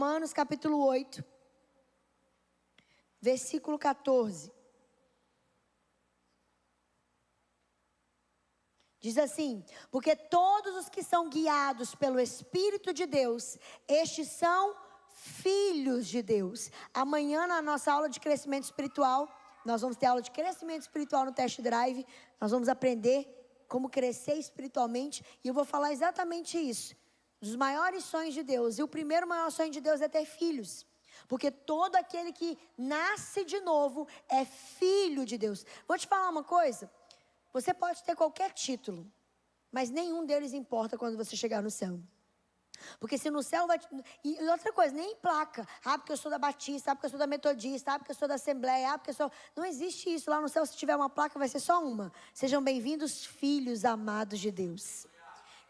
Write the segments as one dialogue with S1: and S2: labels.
S1: Romanos capítulo 8, versículo 14. Diz assim: porque todos os que são guiados pelo Espírito de Deus, estes são filhos de Deus. Amanhã, na nossa aula de crescimento espiritual, nós vamos ter aula de crescimento espiritual no Test Drive. Nós vamos aprender como crescer espiritualmente. E eu vou falar exatamente isso. Dos maiores sonhos de Deus. E o primeiro maior sonho de Deus é ter filhos. Porque todo aquele que nasce de novo é filho de Deus. Vou te falar uma coisa. Você pode ter qualquer título, mas nenhum deles importa quando você chegar no céu. Porque se no céu vai... E outra coisa, nem placa. Ah, porque eu sou da Batista, ah, porque eu sou da Metodista, ah, porque eu sou da Assembleia, ah, porque eu sou... Não existe isso. Lá no céu, se tiver uma placa, vai ser só uma. Sejam bem-vindos, filhos amados de Deus.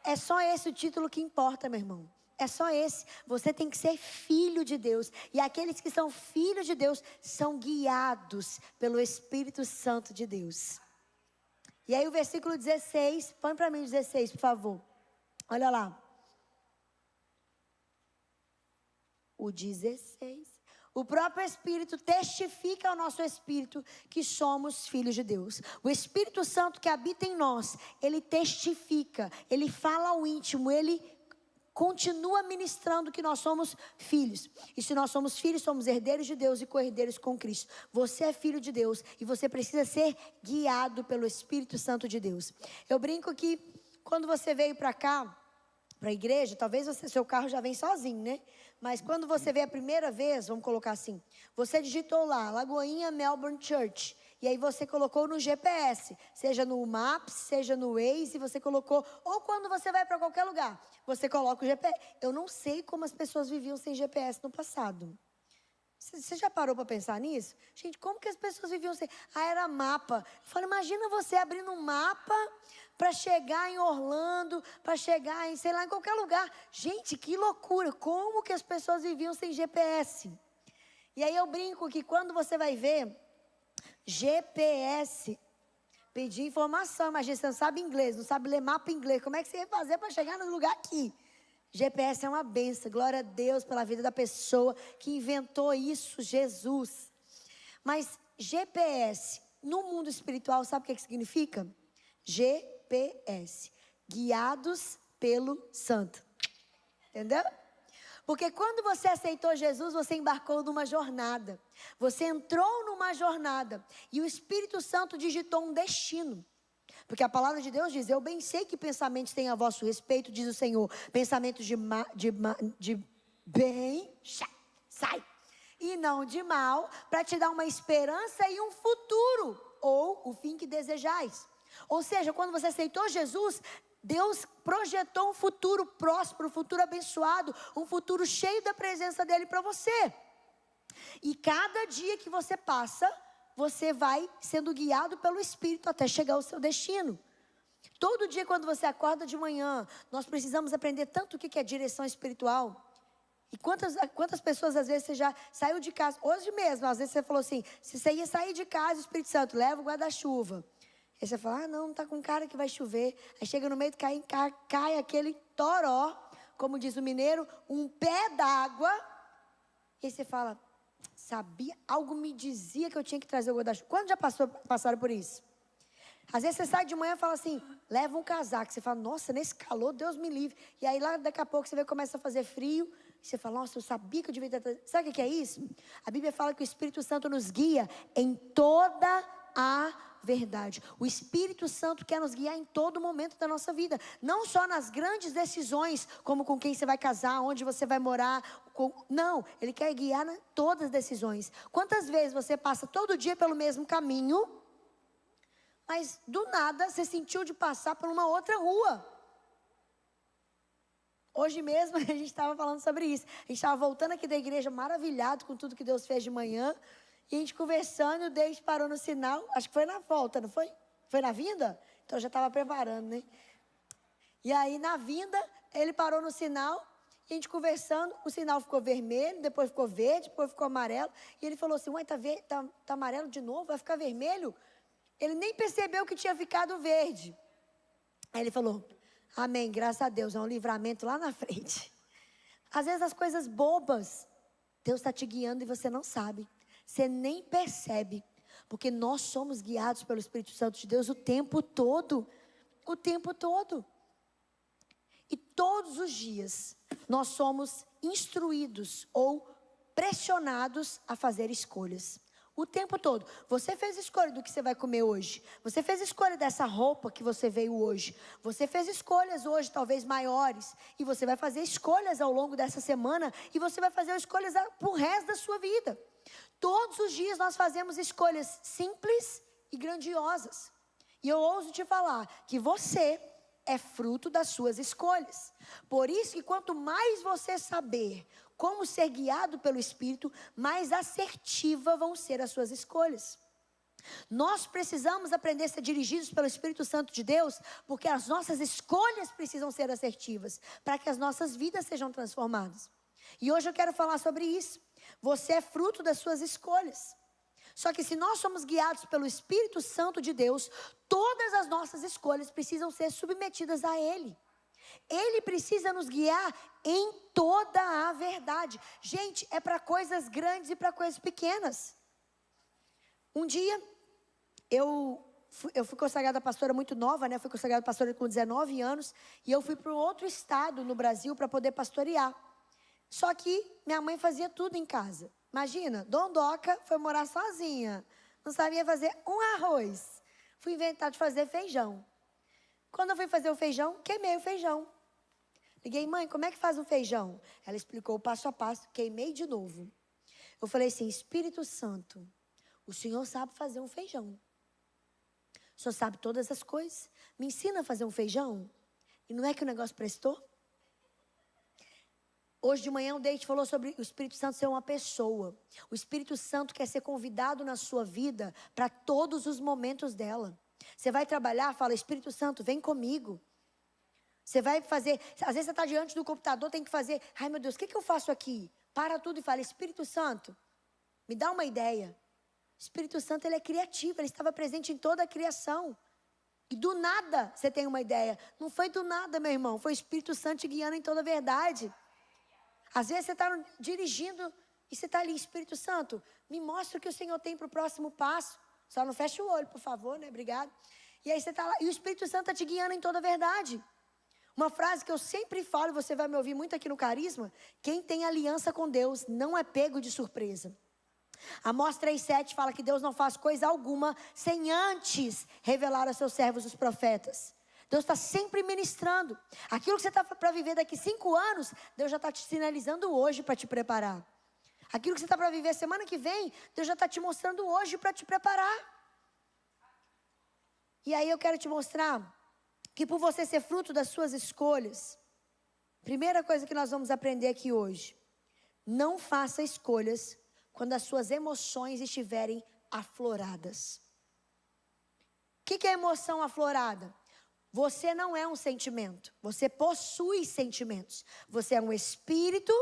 S1: É só esse o título que importa, meu irmão. É só esse. Você tem que ser filho de Deus. E aqueles que são filhos de Deus são guiados pelo Espírito Santo de Deus. E aí o versículo 16, põe para mim 16, por favor. Olha lá. O 16. O próprio Espírito testifica ao nosso Espírito que somos filhos de Deus. O Espírito Santo que habita em nós, ele testifica, ele fala ao íntimo, ele continua ministrando que nós somos filhos. E se nós somos filhos, somos herdeiros de Deus e co-herdeiros com Cristo. Você é filho de Deus e você precisa ser guiado pelo Espírito Santo de Deus. Eu brinco que quando você veio para cá, para a igreja, talvez seu carro já vem sozinho, né? Mas quando você veio a primeira vez, vamos colocar assim, você digitou lá, Lagoinha Melbourne Church, e aí você colocou no GPS, seja no Maps, seja no Waze, você colocou, ou quando você vai para qualquer lugar, você coloca o GPS. Eu não sei como as pessoas viviam sem GPS no passado. Você já parou para pensar nisso? Gente, como que as pessoas viviam sem... Ah, era mapa. Eu falo, imagina você abrindo um mapa para chegar em Orlando, para chegar em, sei lá, em qualquer lugar. Gente, que loucura. Como que as pessoas viviam sem GPS? E aí eu brinco que quando você vai ver GPS, pedir informação, imagina, você não sabe inglês, não sabe ler mapa em inglês. Como é que você ia fazer para chegar no lugar aqui? GPS é uma benção, glória a Deus pela vida da pessoa que inventou isso, Jesus. Mas GPS, no mundo espiritual, sabe o que significa? GPS, guiados pelo Santo. Entendeu? Porque quando você aceitou Jesus, você embarcou numa jornada. Você entrou numa jornada e o Espírito Santo digitou um destino. Porque a palavra de Deus diz, eu bem sei que pensamentos têm a vosso respeito, diz o Senhor, pensamentos de bem, sai, e não de mal, para te dar uma esperança e um futuro, ou o fim que desejais. Ou seja, quando você aceitou Jesus, Deus projetou um futuro próspero, um futuro abençoado, um futuro cheio da presença dEle para você. E cada dia que você passa, você vai sendo guiado pelo Espírito até chegar ao seu destino. Todo dia quando você acorda de manhã, nós precisamos aprender tanto o que é direção espiritual. E quantas pessoas às vezes você já saiu de casa, hoje mesmo, às vezes você falou assim, se você ia sair de casa, o Espírito Santo, leva o guarda-chuva. Aí você fala, não tá com cara que vai chover. Aí chega no meio do cai aquele toró, como diz o mineiro, um pé d'água. E aí você fala, sabia, algo me dizia que eu tinha que trazer o guarda-chuva. Quando já passaram por isso? Às vezes você sai de manhã e fala assim, leva um casaco. Você fala, nossa, nesse calor, Deus me livre. E aí lá daqui a pouco você vê que começa a fazer frio. E você fala, nossa, eu sabia que eu devia ter... Sabe o que é isso? A Bíblia fala que o Espírito Santo nos guia em toda a verdade. O Espírito Santo quer nos guiar em todo momento da nossa vida. Não só nas grandes decisões, como com quem você vai casar, onde você vai morar. Não, Ele quer guiar em todas as decisões. Quantas vezes você passa todo dia pelo mesmo caminho, mas do nada você sentiu de passar por uma outra rua? Hoje mesmo a gente estava falando sobre isso. A gente estava voltando aqui da igreja maravilhado com tudo que Deus fez de manhã. E a gente conversando, o Deus parou no sinal. Acho que foi na volta, não foi? Foi na vinda? Então eu já estava preparando, né? E aí na vinda, ele parou no sinal. E a gente conversando, o sinal ficou vermelho, depois ficou verde, depois ficou amarelo. E ele falou assim, ué, tá amarelo de novo? Vai ficar vermelho? Ele nem percebeu que tinha ficado verde. Aí ele falou, amém, graças a Deus, é um livramento lá na frente. Às vezes as coisas bobas, Deus está te guiando e você não sabe. Você nem percebe. Porque nós somos guiados pelo Espírito Santo de Deus o tempo todo. O tempo todo. E todos os dias nós somos instruídos ou pressionados a fazer escolhas. O tempo todo. Você fez escolha do que você vai comer hoje. Você fez escolha dessa roupa que você veio hoje. Você fez escolhas hoje, talvez maiores. E você vai fazer escolhas ao longo dessa semana. E você vai fazer escolhas pro resto da sua vida. Todos os dias nós fazemos escolhas simples e grandiosas. E eu ouso te falar que você é fruto das suas escolhas. Por isso que quanto mais você saber como ser guiado pelo Espírito, mais assertiva vão ser as suas escolhas. Nós precisamos aprender a ser dirigidos pelo Espírito Santo de Deus, porque as nossas escolhas precisam ser assertivas, para que as nossas vidas sejam transformadas. E hoje eu quero falar sobre isso. Você é fruto das suas escolhas. Só que se nós somos guiados pelo Espírito Santo de Deus, todas as nossas escolhas precisam ser submetidas a Ele. Ele precisa nos guiar em toda a verdade. Gente, é para coisas grandes e para coisas pequenas. Um dia, eu fui consagrada pastora muito nova, né? Fui consagrada pastora com 19 anos. E eu fui para um outro estado no Brasil para poder pastorear. Só que minha mãe fazia tudo em casa. Imagina, Dondoca foi morar sozinha. Não sabia fazer um arroz. Fui inventar de fazer feijão. Quando eu fui fazer o feijão, queimei o feijão. Liguei, mãe, como é que faz um feijão? Ela explicou o passo a passo, queimei de novo. Eu falei assim, Espírito Santo, o Senhor sabe fazer um feijão. O Senhor sabe todas as coisas. Me ensina a fazer um feijão. E não é que o negócio prestou? Hoje de manhã o Deite falou sobre o Espírito Santo ser uma pessoa. O Espírito Santo quer ser convidado na sua vida para todos os momentos dela. Você vai trabalhar, fala, Espírito Santo, vem comigo. Você vai fazer, às vezes você está diante do computador, tem que fazer, ai meu Deus, o que eu faço aqui? Para tudo e fala, Espírito Santo, me dá uma ideia. O Espírito Santo, ele é criativo, ele estava presente em toda a criação. E do nada você tem uma ideia. Não foi do nada, meu irmão, foi o Espírito Santo te guiando em toda a verdade. Às vezes você está dirigindo e você está ali, Espírito Santo, me mostra o que o Senhor tem para o próximo passo. Só não feche o olho, por favor, né? Obrigado. E aí você está lá, e o Espírito Santo está te guiando em toda a verdade. Uma frase que eu sempre falo, você vai me ouvir muito aqui no Carisma, quem tem aliança com Deus não é pego de surpresa. Amós 3,7 fala que Deus não faz coisa alguma sem antes revelar aos seus servos os profetas. Deus está sempre ministrando. Aquilo que você está para viver daqui 5 anos, Deus já está te sinalizando hoje para te preparar. Aquilo que você está para viver semana que vem, Deus já está te mostrando hoje para te preparar. E aí eu quero te mostrar que por você ser fruto das suas escolhas, primeira coisa que nós vamos aprender aqui hoje, não faça escolhas quando as suas emoções estiverem afloradas. O que é emoção aflorada? Você não é um sentimento, você possui sentimentos. Você é um espírito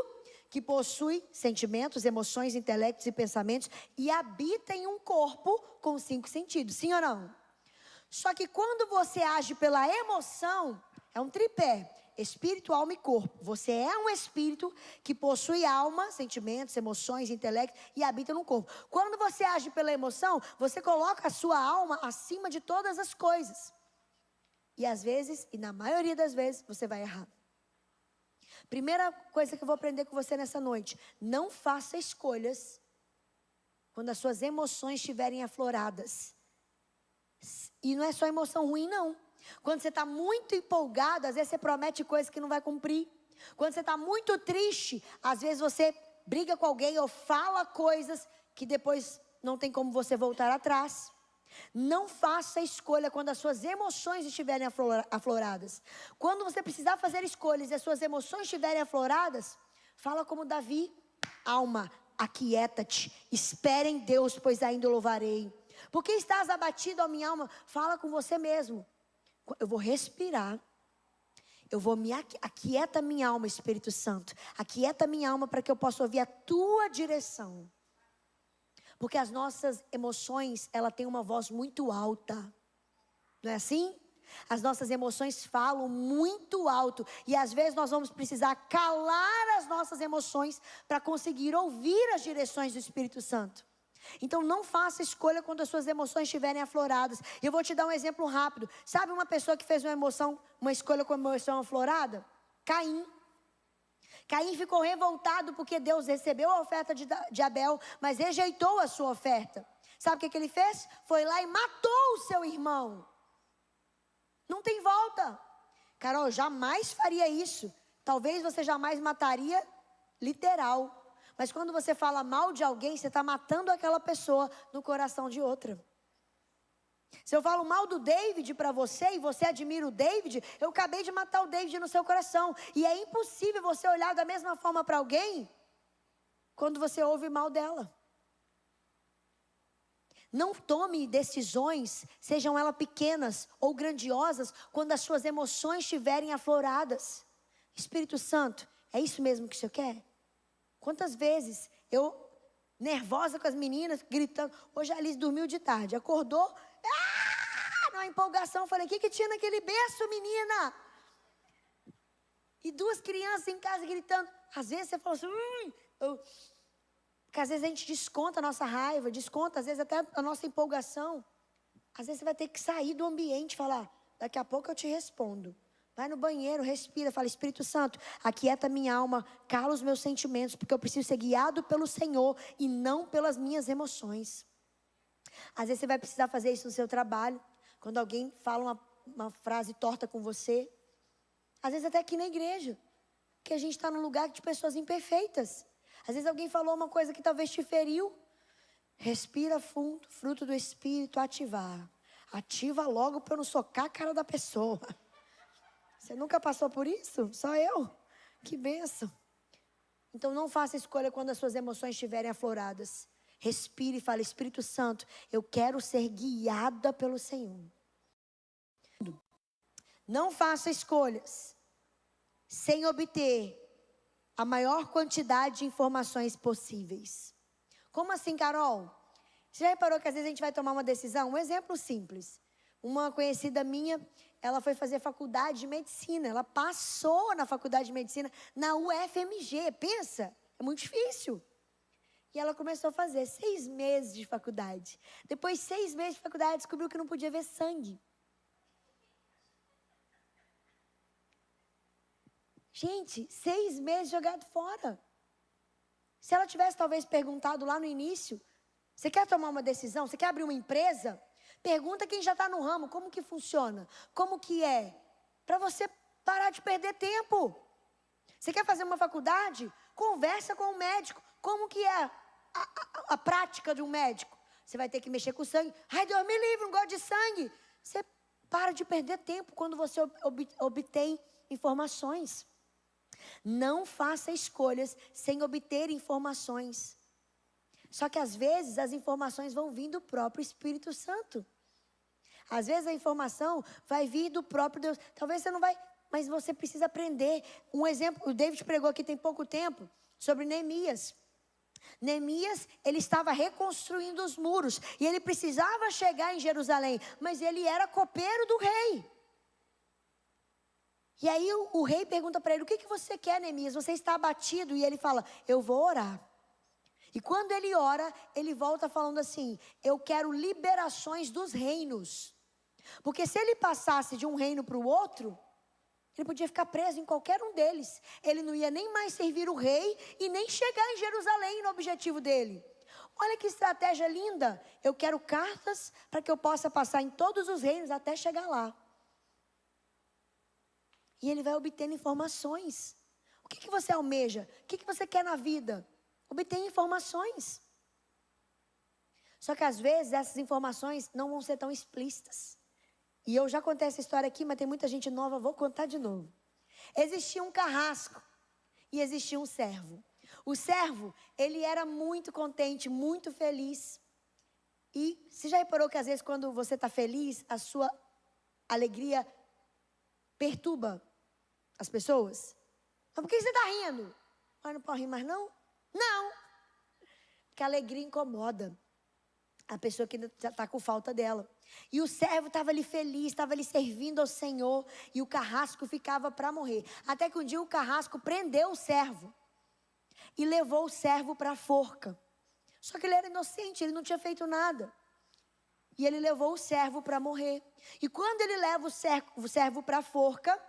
S1: que possui sentimentos, emoções, intelectos e pensamentos e habita em um corpo com 5 sentidos, sim ou não? Só que quando você age pela emoção, é um tripé, espírito, alma e corpo. Você é um espírito que possui alma, sentimentos, emoções, intelecto e habita no corpo. Quando você age pela emoção, você coloca a sua alma acima de todas as coisas. E às vezes, e na maioria das vezes, você vai errar. Primeira coisa que eu vou aprender com você nessa noite, não faça escolhas quando as suas emoções estiverem afloradas. E não é só emoção ruim, não. Quando você está muito empolgado, às vezes você promete coisas que não vai cumprir. Quando você está muito triste, às vezes você briga com alguém ou fala coisas que depois não tem como você voltar atrás. Não faça escolha quando as suas emoções estiverem afloradas. Quando você precisar fazer escolhas e as suas emoções estiverem afloradas, fala como Davi, alma, aquieta-te, espera em Deus, pois ainda o louvarei. Por que estás abatido, ó minha alma? Fala com você mesmo. Eu vou respirar. Eu vou me aquieta minha alma, Espírito Santo. Aquieta minha alma para que eu possa ouvir a tua direção. Porque as nossas emoções, ela tem uma voz muito alta. Não é assim? As nossas emoções falam muito alto e às vezes nós vamos precisar calar as nossas emoções para conseguir ouvir as direções do Espírito Santo. Então não faça escolha quando as suas emoções estiverem afloradas. Eu vou te dar um exemplo rápido. Sabe uma pessoa que fez uma escolha com emoção aflorada? Caim. Caim ficou revoltado porque Deus recebeu a oferta de Abel, mas rejeitou a sua oferta. Sabe o que ele fez? Foi lá e matou o seu irmão. Não tem volta. Carol, eu jamais faria isso. Talvez você jamais mataria literal. Mas quando você fala mal de alguém, você está matando aquela pessoa no coração de outra. Se eu falo mal do David para você e você admira o David, eu acabei de matar o David no seu coração. E é impossível você olhar da mesma forma para alguém quando você ouve mal dela. Não tome decisões, sejam elas pequenas ou grandiosas, quando as suas emoções estiverem afloradas. Espírito Santo, é isso mesmo que o Senhor quer? Quantas vezes eu, nervosa com as meninas, gritando. Hoje a Alice dormiu de tarde, acordou, na empolgação, falei, o que tinha naquele berço, menina? E duas crianças em casa gritando. Às vezes você fala assim, porque às vezes a gente desconta a nossa raiva, desconta às vezes até a nossa empolgação. Às vezes você vai ter que sair do ambiente e falar, daqui a pouco eu te respondo. Vai no banheiro, respira, fala, Espírito Santo, aquieta minha alma, cala os meus sentimentos, porque eu preciso ser guiado pelo Senhor e não pelas minhas emoções. Às vezes você vai precisar fazer isso no seu trabalho, quando alguém fala uma frase torta com você. Às vezes até aqui na igreja, que a gente está num lugar de pessoas imperfeitas. Às vezes alguém falou uma coisa que talvez te feriu. Respira fundo, fruto do Espírito, ativar. Ativa logo para eu não socar a cara da pessoa. Você nunca passou por isso? Só eu? Que bênção. Então não faça escolha quando as suas emoções estiverem afloradas. Respire e fale, Espírito Santo, eu quero ser guiada pelo Senhor. Não faça escolhas sem obter a maior quantidade de informações possíveis. Como assim, Carol? Você já reparou que às vezes a gente vai tomar uma decisão? Um exemplo simples. Uma conhecida minha, ela foi fazer faculdade de medicina. Ela passou na faculdade de medicina na UFMG. Pensa, é muito difícil. E ela começou a fazer 6 meses de faculdade. Depois de 6 meses de faculdade, descobriu que não podia ver sangue. Gente, 6 meses jogado fora. Se ela tivesse talvez perguntado lá no início, você quer tomar uma decisão? Você quer abrir uma empresa? Pergunta quem já está no ramo, como que funciona? Como que é? Para você parar de perder tempo. Você quer fazer uma faculdade? Conversa com o médico. Como que é a prática de um médico? Você vai ter que mexer com sangue. Ai, Deus me livre, não gosto de sangue. Você para de perder tempo quando você obtém informações. Não faça escolhas sem obter informações. Só que às vezes as informações vão vir do próprio Espírito Santo. Às vezes a informação vai vir do próprio Deus. Talvez você não vai, mas você precisa aprender. Um exemplo, o David pregou aqui tem pouco tempo, sobre Neemias. Neemias, ele estava reconstruindo os muros. E ele precisava chegar em Jerusalém. Mas ele era copeiro do rei. E aí o rei pergunta para ele, o que você quer, Neemias? Você está abatido? E ele fala, eu vou orar. E quando ele ora, ele volta falando assim, eu quero liberações dos reinos. Porque se ele passasse de um reino para o outro, ele podia ficar preso em qualquer um deles. Ele não ia nem mais servir o rei e nem chegar em Jerusalém no objetivo dele. Olha que estratégia linda. Eu quero cartas para que eu possa passar em todos os reinos até chegar lá. E ele vai obtendo informações. O que você almeja? O que você quer na vida? Obtém informações. Só que às vezes essas informações não vão ser tão explícitas. E eu já contei essa história aqui, mas tem muita gente nova, vou contar de novo. Existia um carrasco e existia um servo. O servo, ele era muito contente, muito feliz. E você já reparou que às vezes quando você está feliz, a sua alegria perturba as pessoas? Mas por que você está rindo? Mas não pode rir mais não? Não. Porque a alegria incomoda. a pessoa que já está com falta dela. E o servo estava ali feliz, estava ali servindo ao Senhor, e o carrasco ficava para morrer. Até que um dia o carrasco prendeu o servo e levou o servo para a forca. Só que ele era inocente, ele não tinha feito nada. E ele levou o servo para morrer. E quando ele leva o servo para a forca,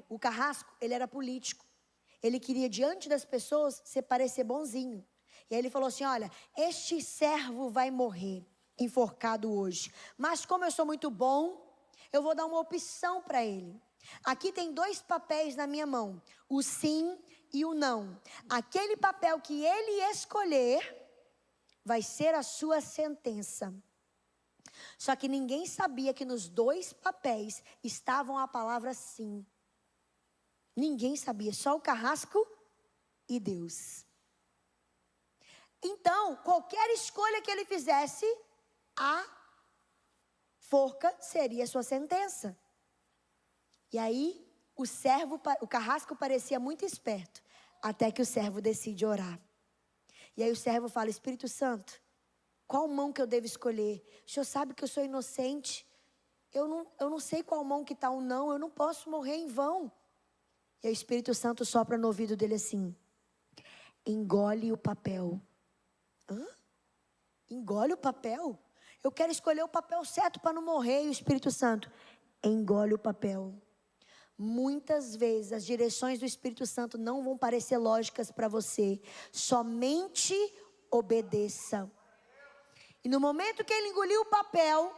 S1: o carrasco, ele era político. Ele queria, diante das pessoas, se parecer bonzinho. E aí ele falou assim, olha, este servo vai morrer enforcado hoje. Mas como eu sou muito bom, eu vou dar uma opção para ele. Aqui tem 2 papéis na minha mão, o sim e o não. Aquele papel que ele escolher vai ser a sua sentença. Só que ninguém sabia que nos 2 papéis estavam a palavra sim. Ninguém sabia, só o carrasco e Deus. Então, qualquer escolha que ele fizesse, a forca seria a sua sentença. E aí, o carrasco parecia muito esperto, até que o servo decide orar. E aí o servo fala, Espírito Santo, qual mão que eu devo escolher? O Senhor sabe que eu sou inocente. Eu não sei qual mão que está ou não, eu não posso morrer em vão. E aí o Espírito Santo sopra no ouvido dele assim, engole o papel. Hã? Engole o papel? Eu quero escolher o papel certo para não morrer. E o Espírito Santo, engole o papel. Muitas vezes as direções do Espírito Santo não vão parecer lógicas para você. Somente obedeça. E no momento que ele engoliu o papel,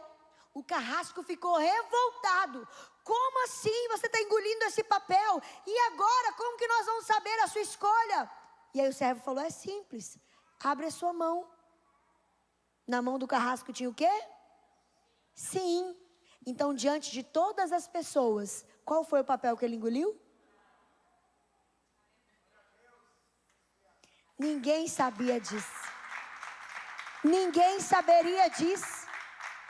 S1: o carrasco ficou revoltado. Como assim você está engolindo esse papel? E agora, como que nós vamos saber a sua escolha? E aí o servo falou, é simples. Abre a sua mão. Na mão do carrasco tinha o quê? Sim. Então, diante de todas as pessoas, qual foi o papel que ele engoliu? Ninguém sabia disso. Ninguém saberia disso.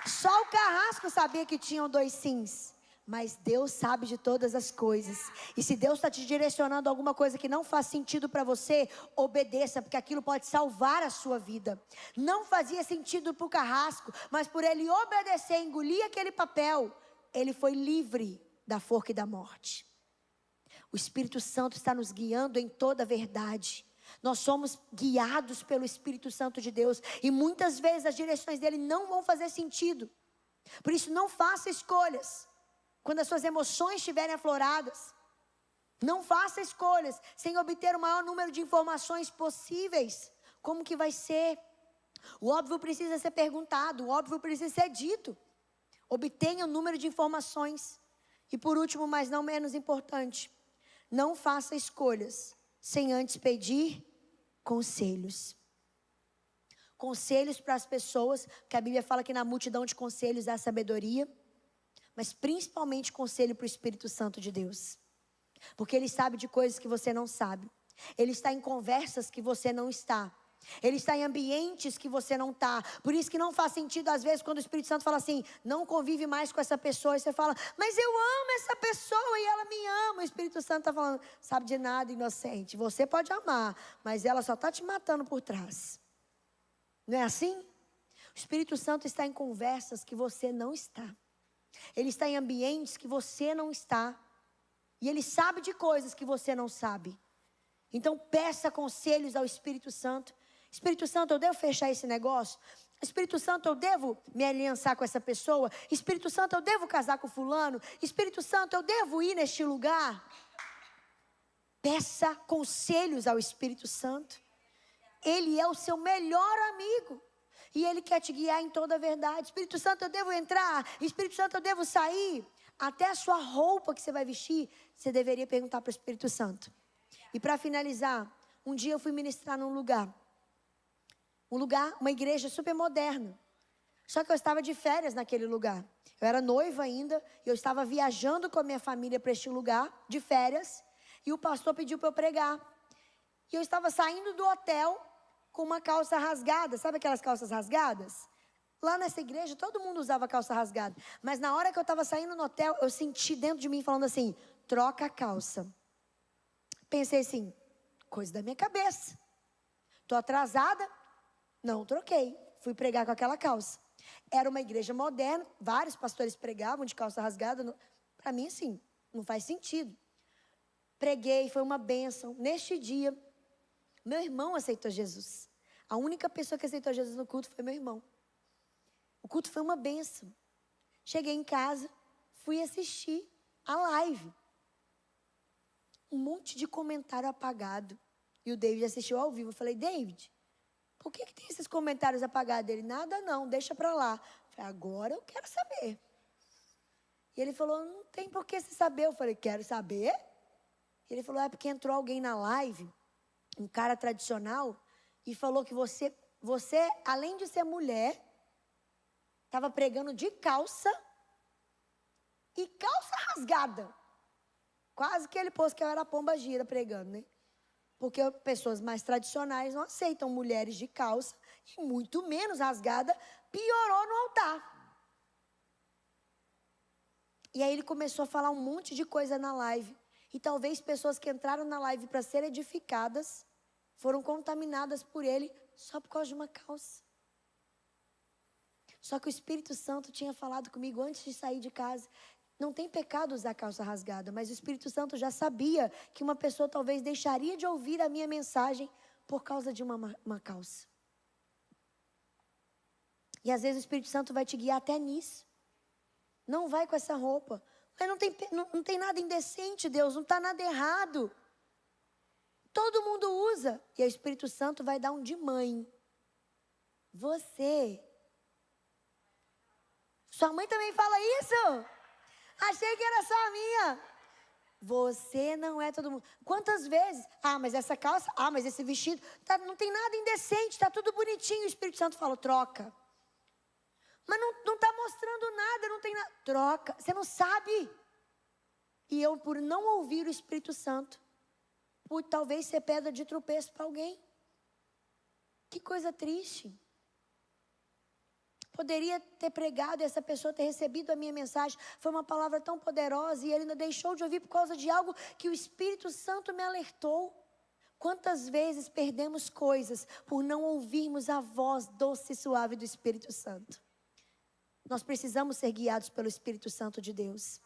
S1: Só o carrasco sabia que tinham 2 sims. Mas Deus sabe de todas as coisas. E se Deus está te direcionando a alguma coisa que não faz sentido para você, obedeça, porque aquilo pode salvar a sua vida. Não fazia sentido para o carrasco, mas por ele obedecer, engolir aquele papel, ele foi livre da forca e da morte. O Espírito Santo está nos guiando em toda a verdade. Nós somos guiados pelo Espírito Santo de Deus. E muitas vezes as direções dele não vão fazer sentido. Por isso não faça escolhas quando as suas emoções estiverem afloradas. Não faça escolhas sem obter o maior número de informações possíveis. Como que vai ser? O óbvio precisa ser perguntado, o óbvio precisa ser dito. Obtenha o número de informações. E por último, mas não menos importante, não faça escolhas sem antes pedir conselhos. Conselhos para as pessoas, porque a Bíblia fala que na multidão de conselhos há sabedoria. Mas principalmente conselho para o Espírito Santo de Deus. Porque Ele sabe de coisas que você não sabe. Ele está em conversas que você não está. Ele está em ambientes que você não está. Por isso que não faz sentido às vezes quando o Espírito Santo fala assim, não convive mais com essa pessoa. E você fala, mas eu amo essa pessoa e ela me ama. O Espírito Santo está falando, sabe de nada, inocente. Você pode amar, mas ela só está te matando por trás. Não é assim? O Espírito Santo está em conversas que você não está. Ele está em ambientes que você não está. E Ele sabe de coisas que você não sabe. Então peça conselhos ao Espírito Santo. Espírito Santo, eu devo fechar esse negócio? Espírito Santo, eu devo me aliançar com essa pessoa? Espírito Santo, eu devo casar com fulano? Espírito Santo, eu devo ir neste lugar? Peça conselhos ao Espírito Santo. Ele é o seu melhor amigo. E Ele quer te guiar em toda a verdade. Espírito Santo, eu devo entrar? Espírito Santo, eu devo sair? Até a sua roupa que você vai vestir, você deveria perguntar para o Espírito Santo. E para finalizar, um dia eu fui ministrar num lugar. Uma igreja super moderna. Só que eu estava de férias naquele lugar. Eu era noiva ainda, e eu estava viajando com a minha família para este lugar, de férias. E o pastor pediu para eu pregar. E eu estava saindo do hotel com uma calça rasgada, sabe aquelas calças rasgadas? Lá nessa igreja todo mundo usava calça rasgada. Mas na hora que eu estava saindo no hotel, eu senti dentro de mim falando assim, troca a calça. Pensei assim, coisa da minha cabeça. Estou atrasada, Não troquei, fui pregar com aquela calça. Era uma igreja moderna, vários pastores pregavam de calça rasgada. Para mim, assim, não faz sentido. Preguei, foi uma bênção. Neste dia, meu irmão aceitou Jesus. A única pessoa que aceitou Jesus no culto foi meu irmão. O culto foi uma bênção. Cheguei em casa, fui assistir a live. Um monte de comentário apagado. E o David assistiu ao vivo. Eu falei, David, por que tem esses comentários apagados? Ele, nada não, deixa pra lá. Eu falei, agora eu quero saber. E ele falou, não tem por que você saber. Eu falei, quero saber. Ele falou, é porque entrou alguém na live, um cara tradicional, e falou que você além de ser mulher, estava pregando de calça e calça rasgada. Quase que ele pôs que eu era pomba gira pregando, né? Porque pessoas mais tradicionais não aceitam mulheres de calça, e muito menos rasgada, piorou no altar. E aí ele começou a falar um monte de coisa na live. E talvez pessoas que entraram na live para serem edificadas, foram contaminadas por ele só por causa de uma calça. Só que o Espírito Santo tinha falado comigo antes de sair de casa. Não tem pecado usar calça rasgada, mas o Espírito Santo já sabia que uma pessoa talvez deixaria de ouvir a minha mensagem por causa de uma calça. E às vezes o Espírito Santo vai te guiar até nisso. Não vai com essa roupa. Mas não tem nada indecente, Deus, não está nada errado. Todo mundo usa. E o Espírito Santo vai dar um de mãe. Sua mãe também fala isso? Achei que era só a minha. Você não é todo mundo. Quantas vezes? Mas essa calça, mas esse vestido, não tem nada indecente, está tudo bonitinho. O Espírito Santo fala, troca. Mas não está mostrando nada, não tem nada. Troca, você não sabe. E eu, por não ouvir o Espírito Santo, por talvez ser pedra de tropeço para alguém. Que coisa triste. Poderia ter pregado e essa pessoa ter recebido a minha mensagem. Foi uma palavra tão poderosa e ele ainda deixou de ouvir por causa de algo que o Espírito Santo me alertou. Quantas vezes perdemos coisas por não ouvirmos a voz doce e suave do Espírito Santo? Nós precisamos ser guiados pelo Espírito Santo de Deus.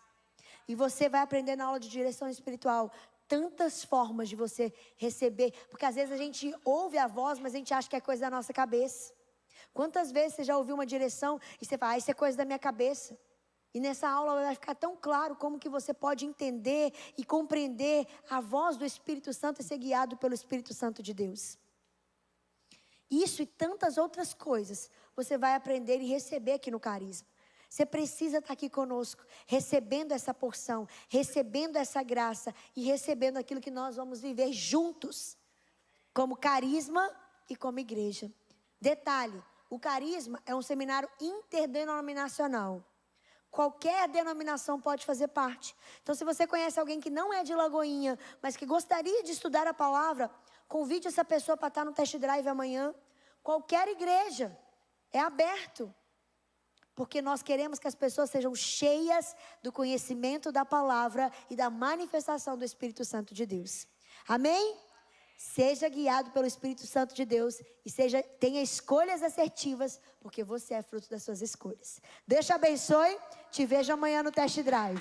S1: E você vai aprender na aula de direção espiritual tantas formas de você receber. Porque às vezes a gente ouve a voz, mas a gente acha que é coisa da nossa cabeça. Quantas vezes você já ouviu uma direção e você fala, isso é coisa da minha cabeça. E nessa aula vai ficar tão claro como que você pode entender e compreender a voz do Espírito Santo e ser guiado pelo Espírito Santo de Deus. Isso e tantas outras coisas você vai aprender e receber aqui no Carisma. Você precisa estar aqui conosco, recebendo essa porção, recebendo essa graça e recebendo aquilo que nós vamos viver juntos, como Carisma e como igreja. Detalhe, o Carisma é um seminário interdenominacional. Qualquer denominação pode fazer parte. Então, se você conhece alguém que não é de Lagoinha, mas que gostaria de estudar a palavra, convide essa pessoa para estar no test drive amanhã. Qualquer igreja, é aberto. Porque nós queremos que as pessoas sejam cheias do conhecimento da palavra e da manifestação do Espírito Santo de Deus. Amém? Seja guiado pelo Espírito Santo de Deus e tenha escolhas assertivas, porque você é fruto das suas escolhas. Deus te abençoe, te vejo amanhã no test drive.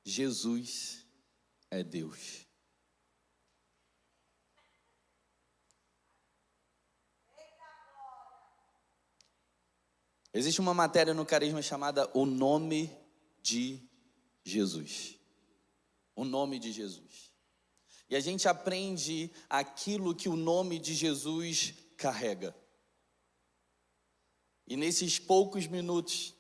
S2: Jesus é Deus. Existe uma matéria no Carisma chamada O Nome de Jesus. O nome de Jesus. E a gente aprende aquilo que o nome de Jesus carrega. E nesses poucos minutos,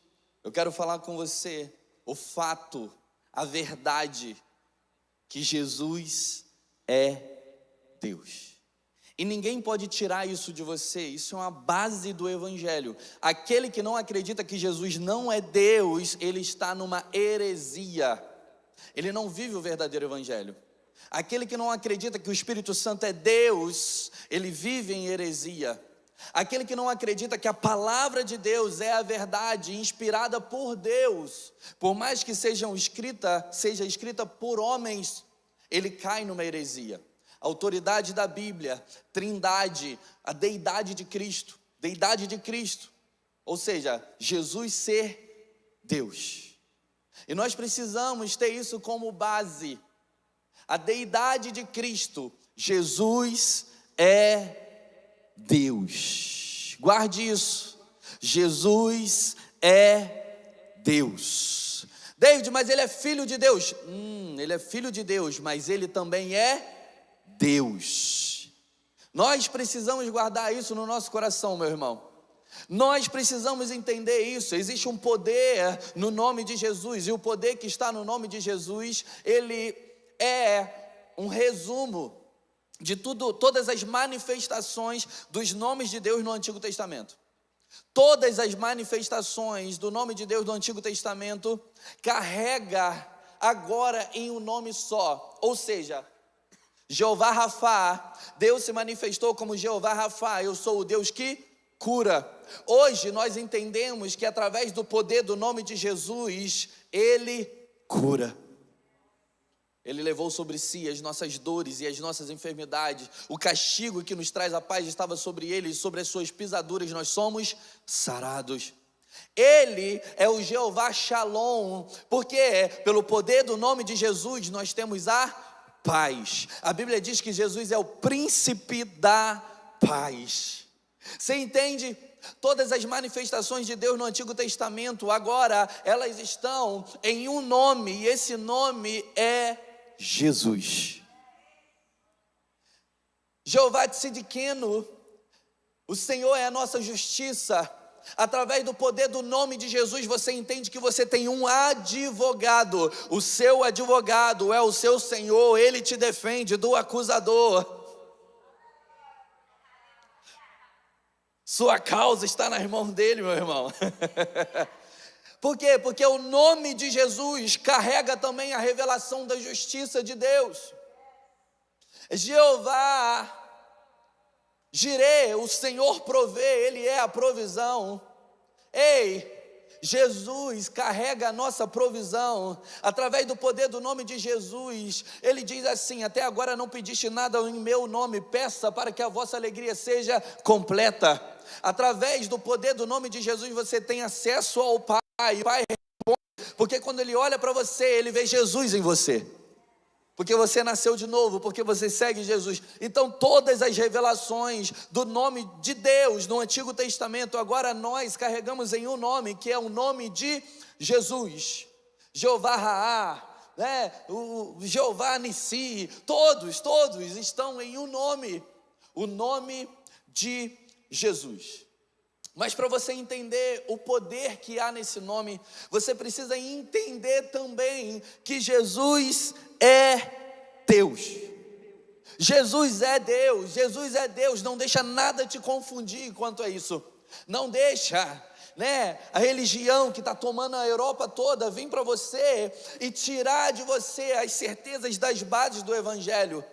S2: eu quero falar com você o fato, a verdade, que Jesus é Deus. E ninguém pode tirar isso de você. Isso é uma base do evangelho. Aquele que não acredita que Jesus não é Deus, ele está numa heresia. Ele não vive o verdadeiro evangelho. Aquele que não acredita que o Espírito Santo é Deus, ele vive em heresia. Aquele que não acredita que a palavra de Deus é a verdade, inspirada por Deus, por mais que seja escrita por homens, ele cai numa heresia. A autoridade da Bíblia, trindade, a deidade de Cristo, ou seja, Jesus ser Deus. E nós precisamos ter isso como base. A deidade de Cristo, Jesus é Deus. Guarde isso. Jesus é Deus. David, mas ele é filho de Deus. Ele é filho de Deus, mas ele também é Deus. Nós precisamos guardar isso no nosso coração, meu irmão. Nós precisamos entender isso. Existe um poder no nome de Jesus, e o poder que está no nome de Jesus, ele é um resumo de todas as manifestações dos nomes de Deus no Antigo Testamento. Todas as manifestações do nome de Deus do Antigo Testamento carrega agora em um nome só. Ou seja, Jeová Rafá, Deus se manifestou como Jeová Rafá, eu sou o Deus que cura. Hoje nós entendemos que através do poder do nome de Jesus, Ele cura. Ele levou sobre si as nossas dores e as nossas enfermidades. O castigo que nos traz a paz estava sobre ele, e sobre as suas pisaduras nós somos sarados. Ele é o Jeová Shalom, porque pelo poder do nome de Jesus nós temos a paz. A Bíblia diz que Jesus é o príncipe da paz. Você entende? Todas as manifestações de Deus no Antigo Testamento, agora elas estão em um nome, e esse nome é Jesus. Jeová Tzidkenu, o Senhor é a nossa justiça. Através do poder do nome de Jesus, você entende que você tem um advogado. O seu advogado é o seu Senhor, ele te defende do acusador. Sua causa está nas mãos dele, meu irmão. Por quê? Porque o nome de Jesus carrega também a revelação da justiça de Deus. Jeová Jireh, o Senhor provê, Ele é a provisão. Jesus carrega a nossa provisão. Através do poder do nome de Jesus, Ele diz assim: até agora não pediste nada em meu nome, peça para que a vossa alegria seja completa. Através do poder do nome de Jesus, você tem acesso ao Pai. O Pai responde, porque quando Ele olha para você, Ele vê Jesus em você. Porque você nasceu de novo, porque você segue Jesus. Então todas as revelações do nome de Deus no Antigo Testamento, agora nós carregamos em um nome, que é o nome de Jesus. Jeová Raá, o Jeová Nissi, todos estão em um nome, o nome de Jesus. Mas para você entender o poder que há nesse nome, você precisa entender também que Jesus é Deus. Jesus é Deus, Jesus é Deus. Não deixa nada te confundir quanto a isso. Não deixa, a religião que está tomando a Europa toda vir para você e tirar de você as certezas das bases do Evangelho.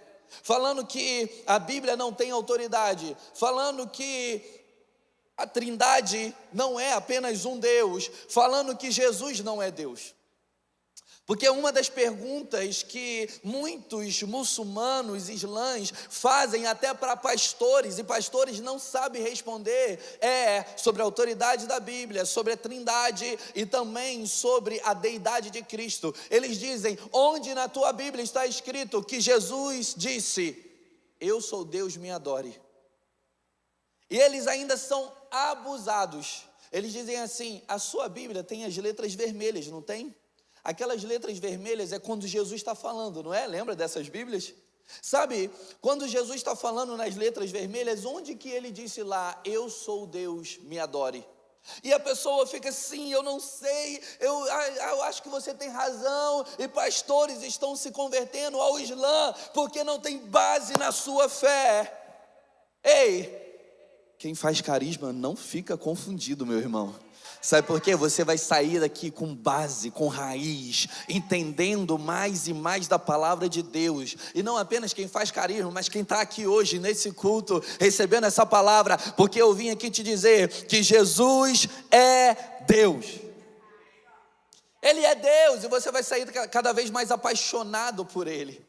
S2: Falando que a Bíblia não tem autoridade, falando que a Trindade não é apenas um Deus, falando que Jesus não é Deus. Porque uma das perguntas que muitos muçulmanos, islãs fazem até para pastores, e pastores não sabem responder, é sobre a autoridade da Bíblia, sobre a Trindade e também sobre a deidade de Cristo. Eles dizem: onde na tua Bíblia está escrito que Jesus disse, eu sou Deus, me adore? E eles ainda são abusados. Eles dizem assim: a sua Bíblia tem as letras vermelhas, não tem? Aquelas letras vermelhas é quando Jesus está falando, não é? Lembra dessas Bíblias? Sabe, quando Jesus está falando nas letras vermelhas, onde que ele disse lá, eu sou Deus, me adore? E a pessoa fica assim, eu não sei, eu acho que você tem razão, e pastores estão se convertendo ao Islã, porque não tem base na sua fé. Ei, quem faz carisma não fica confundido, meu irmão. Sabe por quê? Você vai sair daqui com base, com raiz, entendendo mais e mais da palavra de Deus. E não apenas quem faz carisma, mas quem está aqui hoje nesse culto, recebendo essa palavra, porque eu vim aqui te dizer que Jesus é Deus. Ele é Deus, e você vai sair cada vez mais apaixonado por Ele.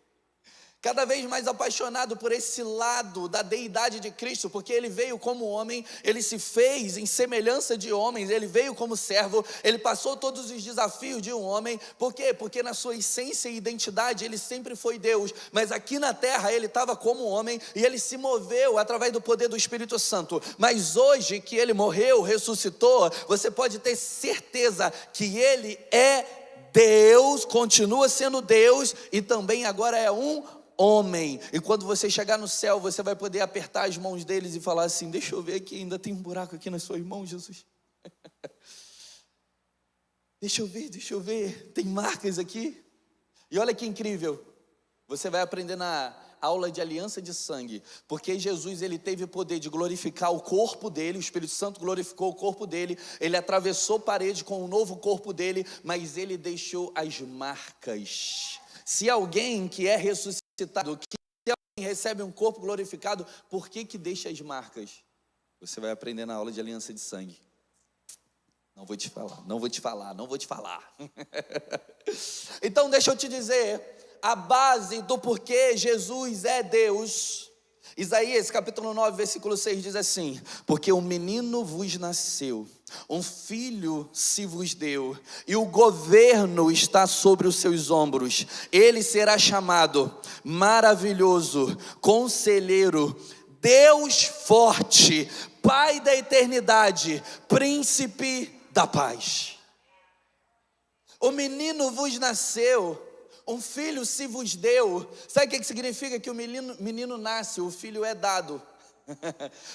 S2: Cada vez mais apaixonado por esse lado da deidade de Cristo, porque Ele veio como homem, Ele se fez em semelhança de homens, Ele veio como servo, Ele passou todos os desafios de um homem. Por quê? Porque na sua essência e identidade Ele sempre foi Deus, mas aqui na terra Ele estava como homem e Ele se moveu através do poder do Espírito Santo. Mas hoje que Ele morreu, ressuscitou, você pode ter certeza que Ele é Deus, continua sendo Deus e também agora é um homem. E quando você chegar no céu, você vai poder apertar as mãos deles e falar assim: deixa eu ver aqui, ainda tem um buraco aqui nas suas mãos, Jesus. Deixa eu ver, tem marcas aqui. E olha que incrível, você vai aprender na aula de aliança de sangue, porque Jesus, ele teve poder de glorificar o corpo dele, o Espírito Santo glorificou o corpo dele, ele atravessou parede com o novo corpo dele, mas ele deixou as marcas. Se alguém que é ressuscitado, que se alguém recebe um corpo glorificado, por que deixa as marcas? Você vai aprender na aula de aliança de sangue. Não vou te falar. Então deixa eu te dizer, a base do porquê Jesus é Deus. Isaías capítulo 9, versículo 6 diz assim: porque um menino vos nasceu, um filho se vos deu, e o governo está sobre os seus ombros. Ele será chamado Maravilhoso, Conselheiro, Deus Forte, Pai da Eternidade, Príncipe da Paz. O menino vos nasceu, um filho se vos deu. Sabe o que significa? Que o menino nasce, o filho é dado.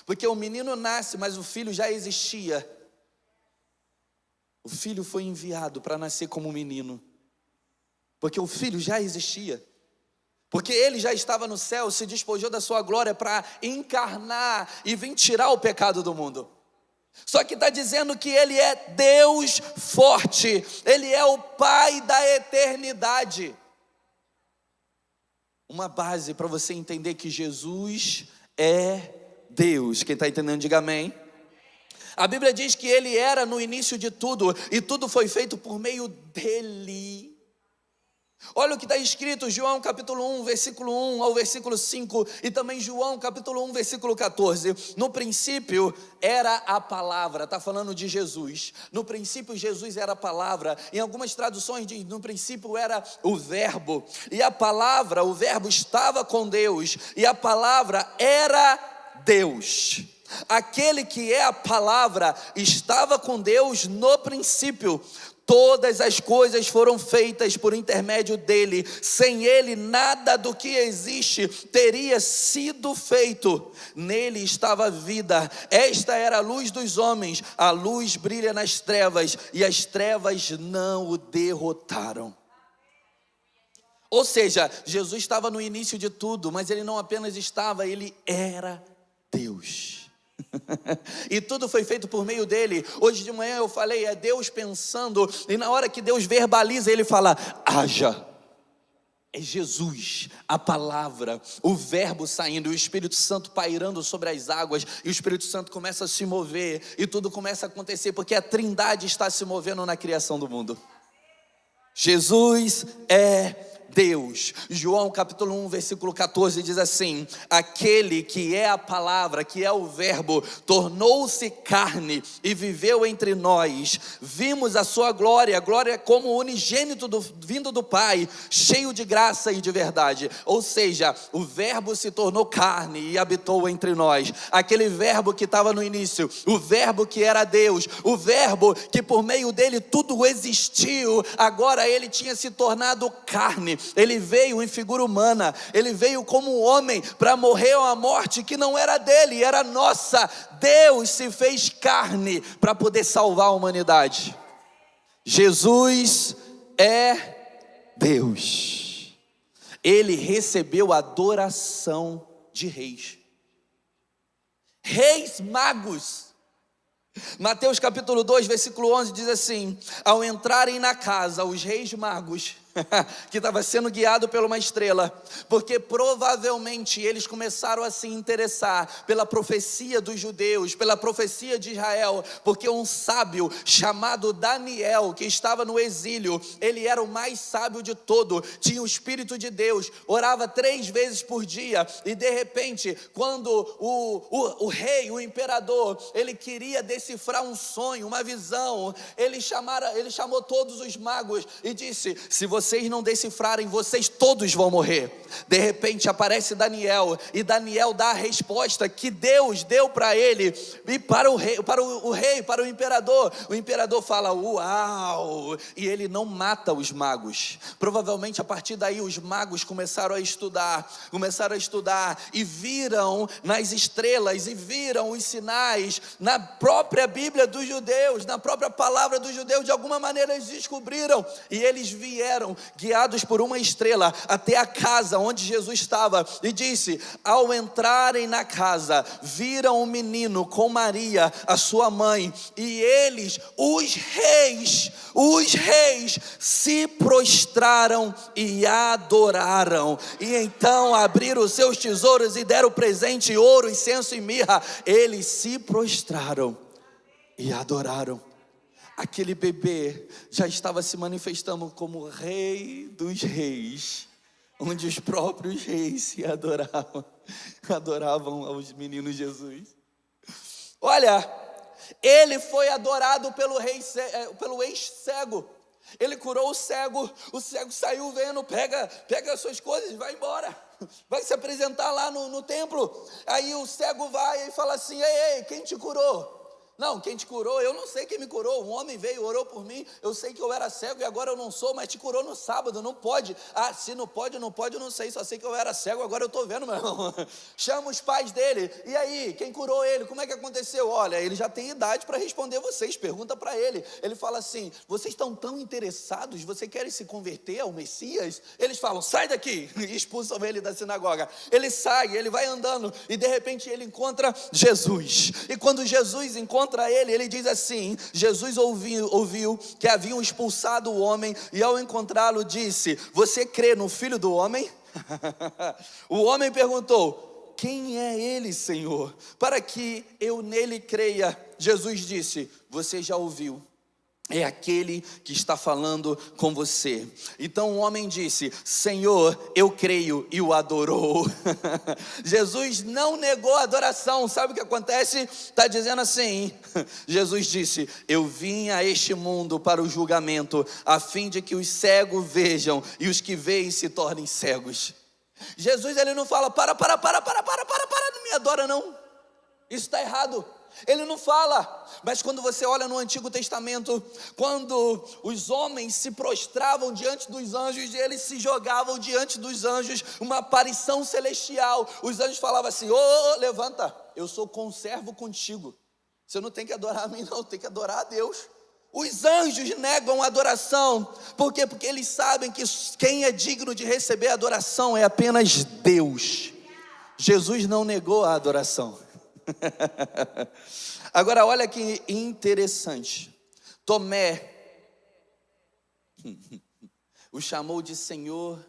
S2: Porque o menino nasce, mas o filho já existia. O filho foi enviado para nascer como menino, porque o filho já existia. Porque ele já estava no céu, se despojou da sua glória para encarnar e vir tirar o pecado do mundo. Só que está dizendo que Ele é Deus forte, Ele é o Pai da eternidade. Uma base para você entender que Jesus é Deus. Quem está entendendo, diga amém. A Bíblia diz que Ele era no início de tudo, e tudo foi feito por meio dEle. Olha o que está escrito, João capítulo 1, versículo 1 ao versículo 5, e também João capítulo 1, versículo 14. No princípio era a palavra, está falando de Jesus. No princípio Jesus era a palavra. Em algumas traduções diz, no princípio era o verbo, e a palavra, o verbo estava com Deus, e a palavra era Deus. Aquele que é a palavra estava com Deus no princípio. Todas as coisas foram feitas por intermédio dele. Sem ele, nada do que existe teria sido feito. Nele estava a vida. Esta era a luz dos homens. A luz brilha nas trevas, e as trevas não o derrotaram. Ou seja, Jesus estava no início de tudo, mas ele não apenas estava, ele era Deus. E tudo foi feito por meio dele. Hoje de manhã eu falei, é Deus pensando, e na hora que Deus verbaliza, ele fala, haja. É Jesus, a palavra, o verbo saindo, o Espírito Santo pairando sobre as águas, e o Espírito Santo começa a se mover, e tudo começa a acontecer, porque a Trindade está se movendo na criação do mundo. Jesus é Deus. João capítulo 1, versículo 14 diz assim: aquele que é a palavra, que é o verbo, tornou-se carne e viveu entre nós. Vimos a sua glória, glória como unigênito vindo do Pai, cheio de graça e de verdade. Ou seja, o verbo se tornou carne e habitou entre nós. Aquele verbo que estava no início, o verbo que era Deus, o verbo que por meio dele tudo existiu, agora ele tinha se tornado carne. Ele veio em figura humana, ele veio como homem para morrer uma morte que não era dele, era nossa. Deus se fez carne para poder salvar a humanidade. Jesus é Deus. Ele recebeu a adoração de reis. reis magos. Mateus capítulo 2, versículo 11 diz assim: ao entrarem na casa, os reis magos, que estava sendo guiado por uma estrela, porque provavelmente eles começaram a se interessar pela profecia dos judeus, pela profecia de Israel, porque um sábio chamado Daniel, que estava no exílio, ele era o mais sábio de todo, tinha o Espírito de Deus, orava 3 vezes por dia, e de repente, quando o rei, o imperador, ele queria decifrar um sonho, uma visão, ele chamou todos os magos e disse: se vocês não decifrarem, vocês todos vão morrer. De repente aparece Daniel, e Daniel dá a resposta que Deus deu para ele, e para o imperador. O imperador fala: uau! E ele não mata os magos. Provavelmente a partir daí os magos começaram a estudar, e viram nas estrelas, e viram os sinais na própria Bíblia dos judeus, na própria palavra dos judeus. De alguma maneira eles descobriram, e eles vieram guiados por uma estrela até a casa onde Jesus estava, e disse: ao entrarem na casa, viram um menino com Maria, a sua mãe, e eles, os reis, se prostraram e adoraram, e então abriram os seus tesouros e deram presente, ouro, incenso e mirra. Eles se prostraram e adoraram. Aquele bebê já estava se manifestando como rei dos reis, onde os próprios reis se adoravam aos meninos Jesus. Olha, ele foi adorado pelo ex-cego. Ele curou o cego saiu vendo, pega as suas coisas e vai embora. Vai se apresentar lá no templo. Aí o cego vai e fala assim: ei, quem te curou? Não, quem te curou? Eu não sei quem me curou. Um homem veio, orou por mim. Eu sei que eu era cego e agora eu não sou, mas te curou no sábado. Não pode. Ah, se não pode, eu não sei. Só sei que eu era cego, agora eu estou vendo, meu irmão. Chama os pais dele. E aí, quem curou ele? Como é que aconteceu? Olha, ele já tem idade para responder vocês. Pergunta para ele. Ele fala assim: vocês estão tão interessados? Vocês querem se converter ao Messias? Eles falam: sai daqui. E expulsam ele da sinagoga. Ele sai, ele vai andando, e de repente ele encontra Jesus. E quando Jesus encontra ele, ele diz assim: Jesus ouviu que haviam expulsado o homem, e ao encontrá-lo disse: você crê no Filho do Homem? O homem perguntou: quem é ele, Senhor, para que eu nele creia? Jesus disse: você já ouviu, é aquele que está falando com você. Então o homem disse: Senhor, eu creio, e o adorou. Jesus não negou a adoração. Sabe o que acontece? Está dizendo assim: Jesus disse: eu vim a este mundo para o julgamento, a fim de que os cegos vejam e os que veem se tornem cegos. Jesus, ele não fala: para, não me adora não, isso está errado. Ele não fala. Mas quando você olha no Antigo Testamento, quando os homens se prostravam diante dos anjos, eles se jogavam diante dos anjos, uma aparição celestial. Os anjos falavam assim: levanta, eu sou conservo contigo. Você não tem que adorar a mim não, tem que adorar a Deus. Os anjos negam a adoração. Por quê? Porque eles sabem que quem é digno de receber a adoração é apenas Deus. Jesus não negou a adoração. Agora olha que interessante. Tomé o chamou de Senhor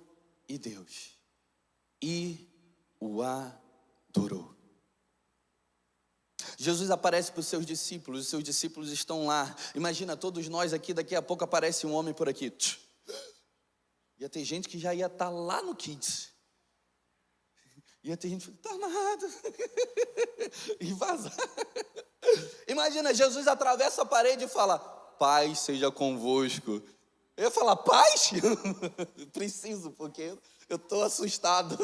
S2: e Deus, e o adorou. Jesus aparece para os seus discípulos estão lá. Imagina todos nós aqui, daqui a pouco aparece um homem por aqui. Ia ter gente que já ia estar lá no Kids. Ia ter gente que está amarrado e vazar. Imagina, Jesus atravessa a parede e fala: paz seja convosco. Eu ia falar: paz? Preciso, porque eu estou assustado.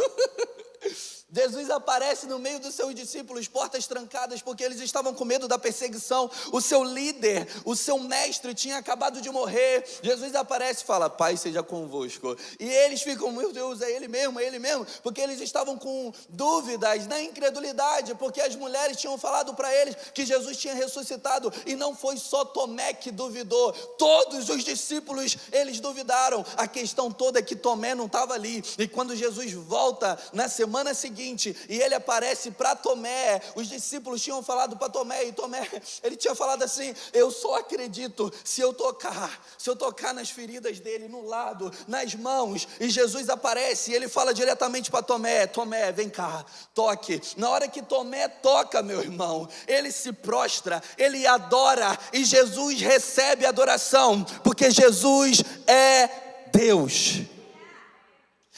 S2: Jesus aparece no meio dos seus discípulos, portas trancadas, porque eles estavam com medo da perseguição. O seu líder, o seu mestre tinha acabado de morrer. Jesus aparece e fala: paz seja convosco. E eles ficam: meu Deus, é ele mesmo, porque eles estavam com dúvidas, na incredulidade, porque as mulheres tinham falado para eles que Jesus tinha ressuscitado. E não foi só Tomé que duvidou, todos os discípulos, eles duvidaram. A questão toda é que Tomé não estava ali. E quando Jesus volta na semana seguinte, seguinte, e ele aparece para Tomé. Os discípulos tinham falado para Tomé, e Tomé, ele tinha falado assim: eu só acredito se eu tocar nas feridas dele, no lado, nas mãos. E Jesus aparece, e ele fala diretamente para Tomé: Tomé, vem cá, toque. Na hora que Tomé toca, meu irmão, ele se prostra, ele adora, e Jesus recebe adoração, porque Jesus é Deus.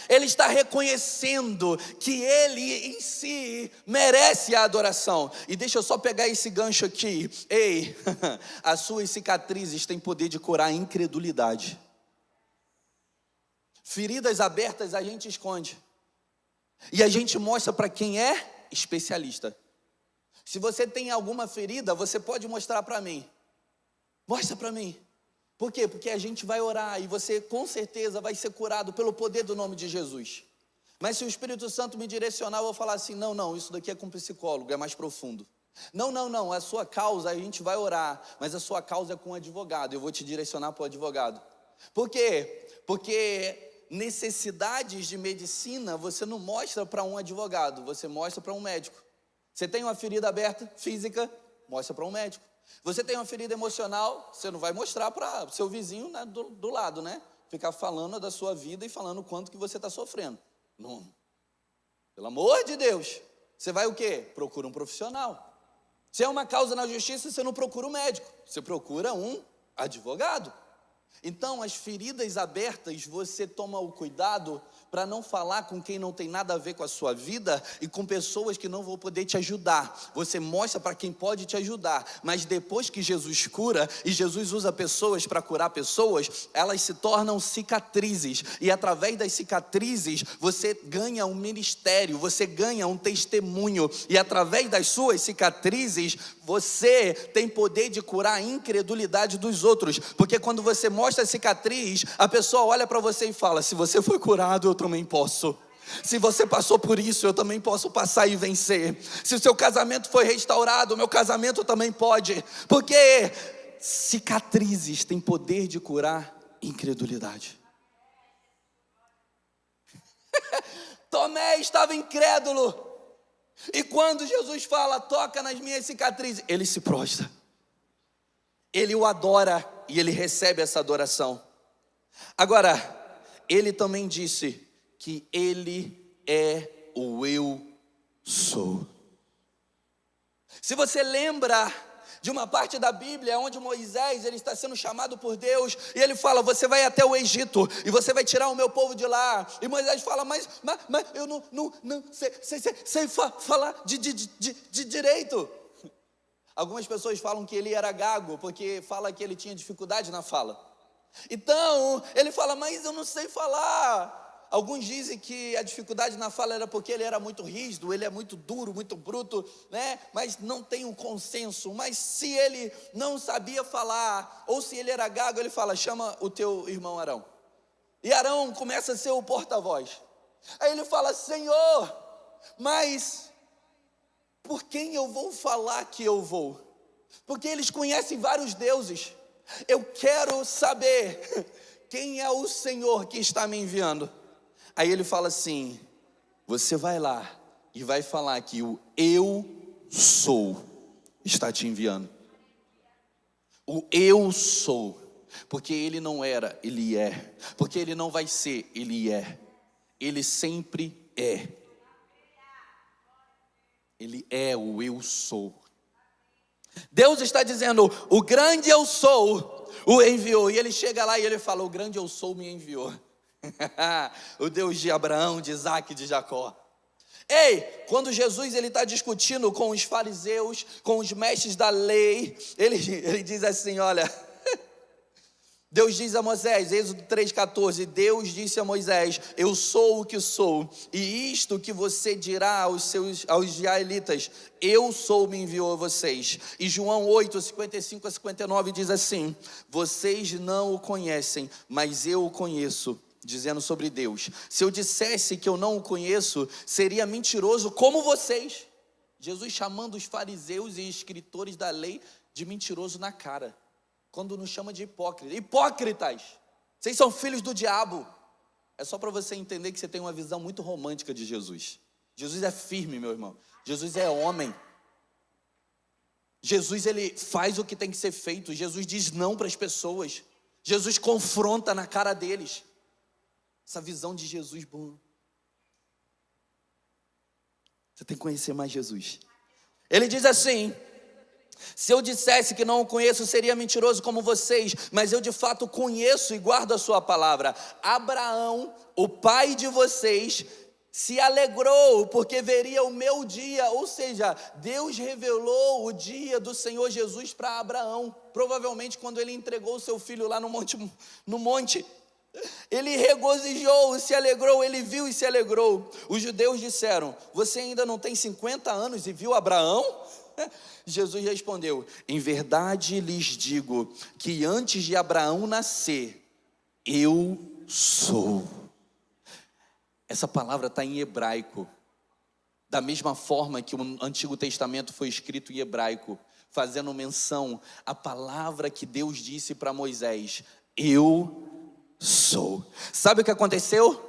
S2: Ele está reconhecendo que ele em si merece a adoração. E deixa eu só pegar esse gancho aqui. Ei, as suas cicatrizes têm poder de curar a incredulidade. Feridas abertas a gente esconde, e a gente mostra para quem é especialista. Se você tem alguma ferida, você pode mostrar para mim. Mostra para mim. Por quê? Porque a gente vai orar e você com certeza vai ser curado pelo poder do nome de Jesus. Mas se o Espírito Santo me direcionar, eu vou falar assim: não, isso daqui é com psicólogo, é mais profundo. Não, a sua causa a gente vai orar, mas a sua causa é com um advogado, eu vou te direcionar para o advogado. Por quê? Porque necessidades de medicina você não mostra para um advogado, você mostra para um médico. Você tem uma ferida aberta, física, mostra para um médico. Você tem uma ferida emocional, você não vai mostrar para o seu vizinho, né, do lado, né? Ficar falando da sua vida e falando o quanto que você está sofrendo. Não. Pelo amor de Deus. Você vai o quê? Procura um profissional. Se é uma causa na justiça, você não procura um médico, você procura um advogado. Então, as feridas abertas, você toma o cuidado para não falar com quem não tem nada a ver com a sua vida e com pessoas que não vão poder te ajudar. Você mostra para quem pode te ajudar, mas depois que Jesus cura, e Jesus usa pessoas para curar pessoas, elas se tornam cicatrizes, e através das cicatrizes, você ganha um ministério, você ganha um testemunho, e através das suas cicatrizes, você tem poder de curar a incredulidade dos outros, porque quando você mostra a cicatriz, a pessoa olha para você e fala: se você foi curado, eu também posso. Se você passou por isso, eu também posso passar e vencer. Se o seu casamento foi restaurado, o meu casamento também pode, porque cicatrizes têm poder de curar incredulidade. Tomé estava incrédulo, e quando Jesus fala: toca nas minhas cicatrizes, ele se prostra, ele o adora, e ele recebe essa adoração. Agora, ele também disse que ele é o eu sou. Se você lembra de uma parte da Bíblia onde Moisés, ele está sendo chamado por Deus, e ele fala: você vai até o Egito, e você vai tirar o meu povo de lá. E Moisés fala: mas eu não sei falar de direito. Algumas pessoas falam que ele era gago, porque fala que ele tinha dificuldade na fala. Então, ele fala: mas eu não sei falar. Alguns dizem que a dificuldade na fala era porque ele era muito rígido, ele é muito duro, muito bruto, né? Mas não tem um consenso. Mas se ele não sabia falar, ou se ele era gago, ele fala: chama o teu irmão Arão. E Arão começa a ser o porta-voz. Aí ele fala: Senhor, mas por quem eu vou falar que eu vou? Porque eles conhecem vários deuses. Eu quero saber quem é o Senhor que está me enviando. Aí ele fala assim: você vai lá e vai falar que o eu sou está te enviando. O eu sou, porque ele não era, ele é. Porque ele não vai ser, ele é. Ele sempre é. Ele é o eu sou. Deus está dizendo: o grande eu sou o enviou. E ele chega lá e ele fala: o grande eu sou me enviou. O Deus de Abraão, de Isaac e de Jacó. Ei, quando Jesus está discutindo com os fariseus, com os mestres da lei, ele diz assim: olha, Deus diz a Moisés, Êxodo 3,14, Deus disse a Moisés: eu sou o que sou, e isto que você dirá aos israelitas, eu sou, me enviou a vocês. E João 8, 55 a 59 diz assim: vocês não o conhecem, mas eu o conheço. Dizendo sobre Deus: se eu dissesse que eu não o conheço, seria mentiroso como vocês. Jesus chamando os fariseus e escritores da lei de mentiroso na cara, quando nos chama de hipócritas. Hipócritas, vocês são filhos do diabo. É só para você entender que você tem uma visão muito romântica de Jesus. Jesus é firme, meu irmão. Jesus é homem. Jesus, ele faz o que tem que ser feito. Jesus diz não para as pessoas. Jesus confronta na cara deles. Essa visão de Jesus, bom. Você tem que conhecer mais Jesus. Ele diz assim: se eu dissesse que não o conheço, seria mentiroso como vocês, mas eu de fato conheço e guardo a sua palavra. Abraão, o pai de vocês, se alegrou porque veria o meu dia. Ou seja, Deus revelou o dia do Senhor Jesus para Abraão. Provavelmente quando ele entregou o seu filho lá no monte, ele regozijou, se alegrou, ele viu e se alegrou. Os judeus disseram: você ainda não tem 50 anos e viu Abraão? Jesus respondeu: em verdade lhes digo que antes de Abraão nascer, eu sou. Essa palavra está em hebraico, da mesma forma que o Antigo Testamento foi escrito em hebraico, fazendo menção à palavra que Deus disse para Moisés: eu sou. Sabe o que aconteceu?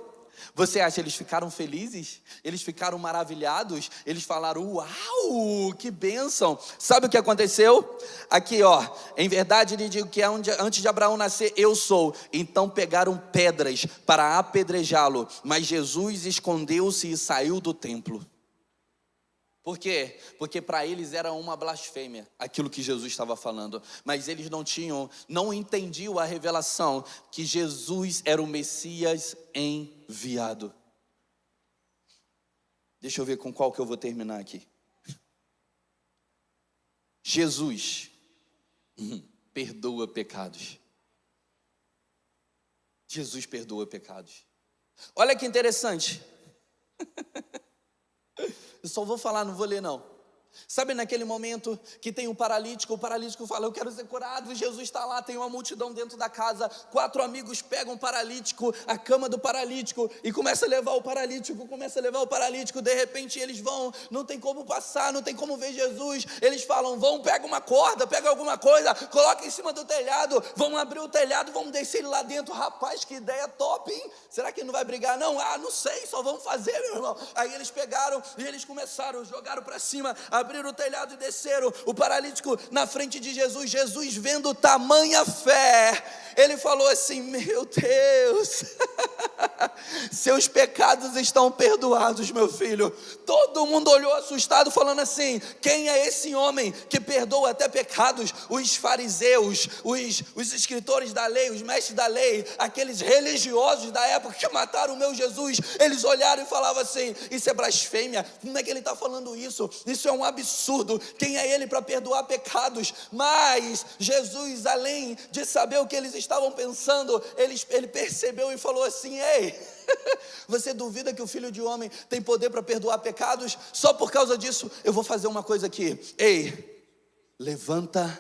S2: Você acha que eles ficaram felizes? Eles ficaram maravilhados? Eles falaram: uau, que bênção. Sabe o que aconteceu? Aqui ó, em verdade lhe digo que antes de Abraão nascer, eu sou. Então pegaram pedras para apedrejá-lo, mas Jesus escondeu-se e saiu do templo. Por quê? Porque para eles era uma blasfêmia aquilo que Jesus estava falando, mas eles não entendiam a revelação que Jesus era o Messias enviado. Deixa eu ver com qual que eu vou terminar aqui. Jesus perdoa pecados. Jesus perdoa pecados. Olha que interessante. Eu só vou falar, não vou ler não. Sabe naquele momento que tem um paralítico, o paralítico fala: eu quero ser curado, Jesus está lá, tem uma multidão dentro da casa, 4 amigos pegam o paralítico, a cama do paralítico, e começa a levar o paralítico, de repente eles vão, não tem como passar, não tem como ver Jesus, eles falam: vão, pega uma corda, pega alguma coisa, coloca em cima do telhado, vamos abrir o telhado, vamos descer ele lá dentro. Rapaz, que ideia top, hein? Será que ele não vai brigar não? Não sei, só vamos fazer, meu irmão. Aí eles pegaram e eles começaram, jogaram para cima, abriram o telhado e desceram o paralítico na frente de Jesus. Jesus, vendo tamanha fé, ele falou assim: meu Deus, seus pecados estão perdoados, meu filho. Todo mundo olhou assustado, falando assim: quem é esse homem que perdoa até pecados? Os fariseus, os escritores da lei, os mestres da lei, aqueles religiosos da época que mataram o meu Jesus, eles olharam e falavam assim: isso é blasfêmia, como é que ele está falando isso? Isso é um absurdo, quem é ele para perdoar pecados? Mas Jesus, além de saber o que eles estavam pensando, ele percebeu e falou assim: ei, você duvida que o Filho de Homem tem poder para perdoar pecados? Só por causa disso eu vou fazer uma coisa aqui. Ei, levanta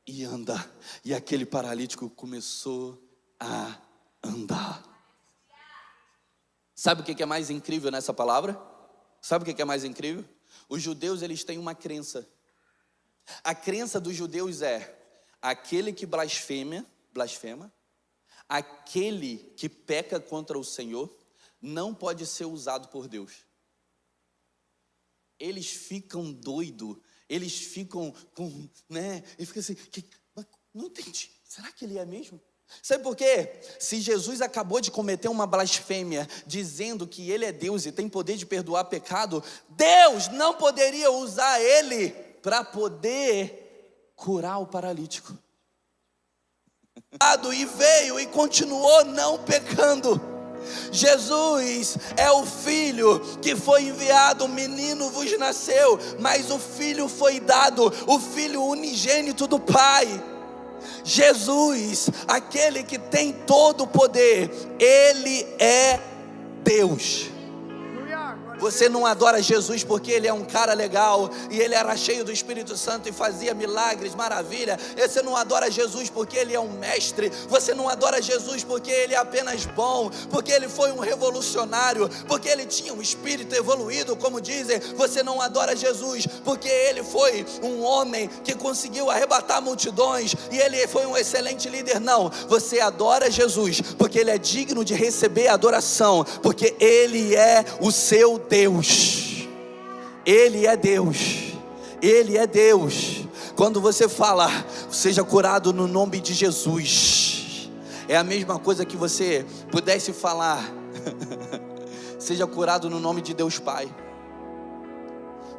S2: e anda. E aquele paralítico começou a andar. Sabe o que é mais incrível nessa palavra? Sabe o que é mais incrível? Os judeus, eles têm uma crença. A crença dos judeus é: aquele que blasfema, aquele que peca contra o Senhor, não pode ser usado por Deus. Eles ficam doidos, eles ficam com, e ficam assim, não entendi, será que ele é mesmo? Sabe por quê? Se Jesus acabou de cometer uma blasfêmia, dizendo que ele é Deus e tem poder de perdoar pecado, Deus não poderia usar ele para poder curar o paralítico. E veio e continuou não pecando. Jesus é o Filho que foi enviado, o menino vos nasceu, mas o Filho foi dado, o Filho unigênito do Pai. Jesus, aquele que tem todo o poder, ele é Deus. Você não adora Jesus porque ele é um cara legal e ele era cheio do Espírito Santo e fazia milagres, maravilha. Você não adora Jesus porque ele é um mestre. Você não adora Jesus porque ele é apenas bom, porque ele foi um revolucionário, porque ele tinha um espírito evoluído, como dizem. Você não adora Jesus porque ele foi um homem que conseguiu arrebatar multidões e ele foi um excelente líder. Não, você adora Jesus porque ele é digno de receber adoração, porque ele é o seu Deus. Ele é Deus. Ele é Deus. Quando você fala, seja curado no nome de Jesus, é a mesma coisa que você pudesse falar, seja curado no nome de Deus Pai.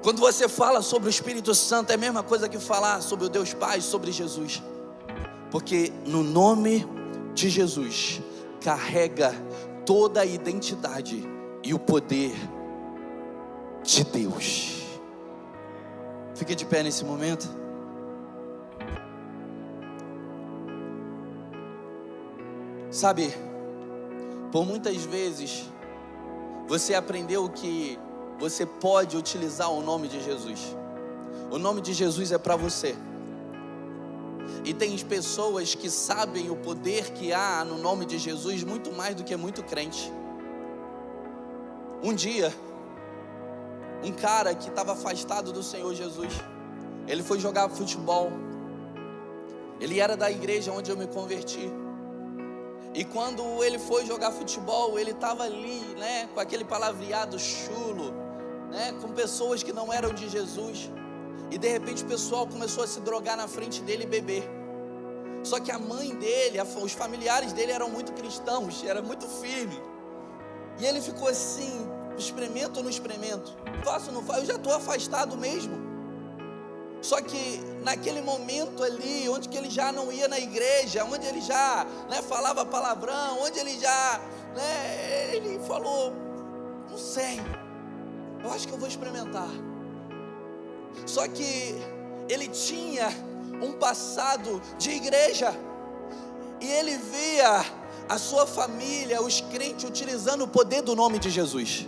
S2: Quando você fala sobre o Espírito Santo, é a mesma coisa que falar sobre o Deus Pai, sobre Jesus. Porque no nome de Jesus carrega toda a identidade e o poder de Deus. Fique de pé nesse momento. Sabe, por muitas vezes você aprendeu que você pode utilizar o nome de Jesus. O nome de Jesus é para você. E tem pessoas que sabem o poder que há no nome de Jesus muito mais do que muito crente. Um dia, um cara que estava afastado do Senhor Jesus, ele foi jogar futebol. Ele era da igreja onde eu me converti. E quando ele foi jogar futebol, ele estava ali, né, com aquele palavreado chulo, né, com pessoas que não eram de Jesus. E de repente o pessoal começou a se drogar na frente dele e beber. Só que a mãe dele, os familiares dele eram muito cristãos, era muito firme. E ele ficou assim, experimento ou não experimento? Faço ou não faço? Eu já estou afastado mesmo. Só que naquele momento ali, onde que ele já não ia na igreja, onde ele já, né, falava palavrão, onde ele já, né, ele falou, não sei, eu acho que eu vou experimentar. Só que ele tinha um passado de igreja, e ele via a sua família, os crentes, utilizando o poder do nome de Jesus.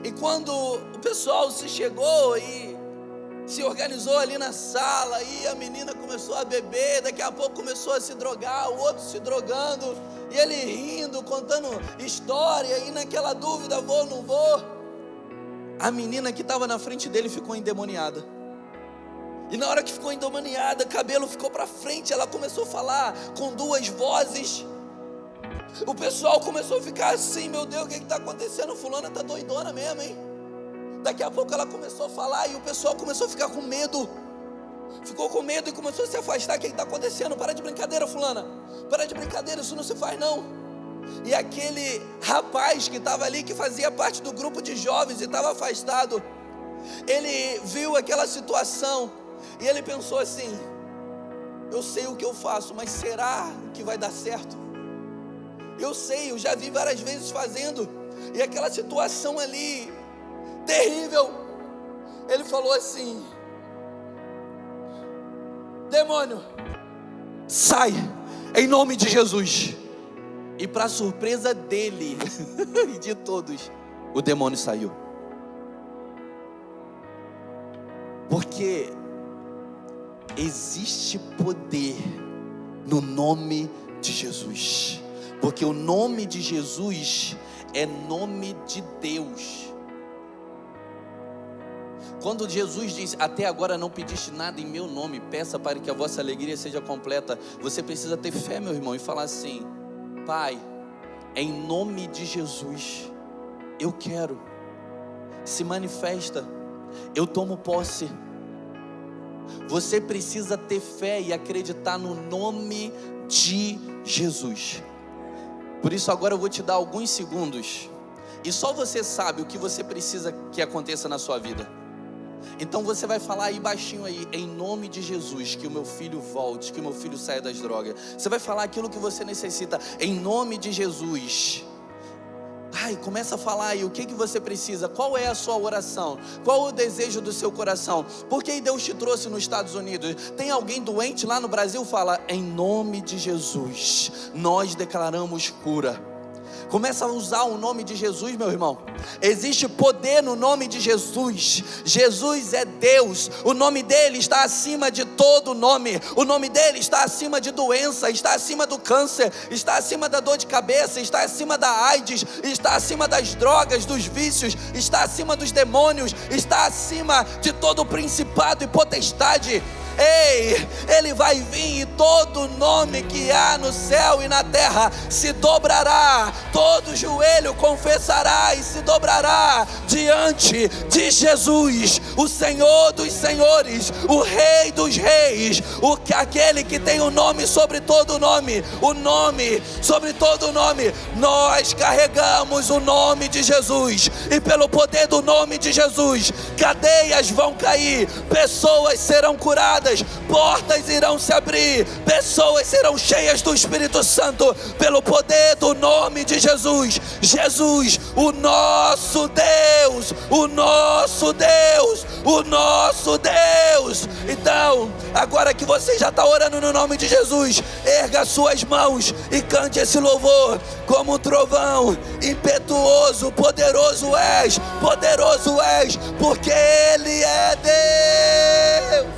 S2: E quando o pessoal se chegou e se organizou ali na sala, e a menina começou a beber, daqui a pouco começou a se drogar, o outro se drogando, e ele rindo, contando história, e naquela dúvida, vou ou não vou, a menina que estava na frente dele ficou endemoniada. E na hora que ficou endemoniada, o cabelo ficou para frente, ela começou a falar com duas vozes. O pessoal começou a ficar assim, meu Deus, o que está acontecendo? Fulana está doidona mesmo, hein? Daqui a pouco ela começou a falar e o pessoal começou a ficar com medo. Ficou com medo e começou a se afastar. O que está acontecendo? Para de brincadeira, fulana. Para de brincadeira, isso não se faz não. E aquele rapaz que estava ali, que fazia parte do grupo de jovens e estava afastado, ele viu aquela situação e ele pensou assim, eu sei o que eu faço, mas será que vai dar certo? Eu sei, eu já vi várias vezes fazendo. E aquela situação ali, terrível, ele falou assim, demônio, sai, em nome de Jesus. E para surpresa dele e de todos, o demônio saiu. Porque existe poder no nome de Jesus. Porque o nome de Jesus é nome de Deus. Quando Jesus diz, até agora não pediste nada em meu nome, peça para que a vossa alegria seja completa. Você precisa ter fé, meu irmão, e falar assim, Pai, em nome de Jesus, eu quero, se manifesta, eu tomo posse. Você precisa ter fé e acreditar no nome de Jesus. Por isso agora eu vou te dar alguns segundos, e só você sabe o que você precisa que aconteça na sua vida. Então você vai falar aí baixinho aí, em nome de Jesus, que o meu filho volte, que o meu filho saia das drogas. Você vai falar aquilo que você necessita, em nome de Jesus. Ai, começa a falar aí, o que você precisa, qual é a sua oração, qual o desejo do seu coração, por que Deus te trouxe nos Estados Unidos? Tem alguém doente lá no Brasil? Fala, em nome de Jesus, nós declaramos cura. Começa a usar o nome de Jesus, meu irmão. Existe poder no nome de Jesus. Jesus é Deus. O nome dele está acima de todo nome. O nome dele está acima de doença, está acima do câncer, está acima da dor de cabeça, está acima da AIDS, está acima das drogas, dos vícios, está acima dos demônios, está acima de todo principado e potestade. Ei, Ele vai vir e todo nome que há no céu e na terra se dobrará, todo joelho confessará e se dobrará diante de Jesus, o Senhor dos senhores, o Rei dos reis, aquele que tem o nome sobre todo nome, o nome sobre todo nome. Nós carregamos o nome de Jesus, e pelo poder do nome de Jesus, cadeias vão cair, pessoas serão curadas, portas irão se abrir, pessoas serão cheias do Espírito Santo, pelo poder do nome de Jesus. Jesus, o nosso Deus, o nosso Deus, o nosso Deus. Então, agora que você já está orando no nome de Jesus, erga suas mãos e cante esse louvor como um trovão impetuoso. Poderoso és, porque Ele é Deus.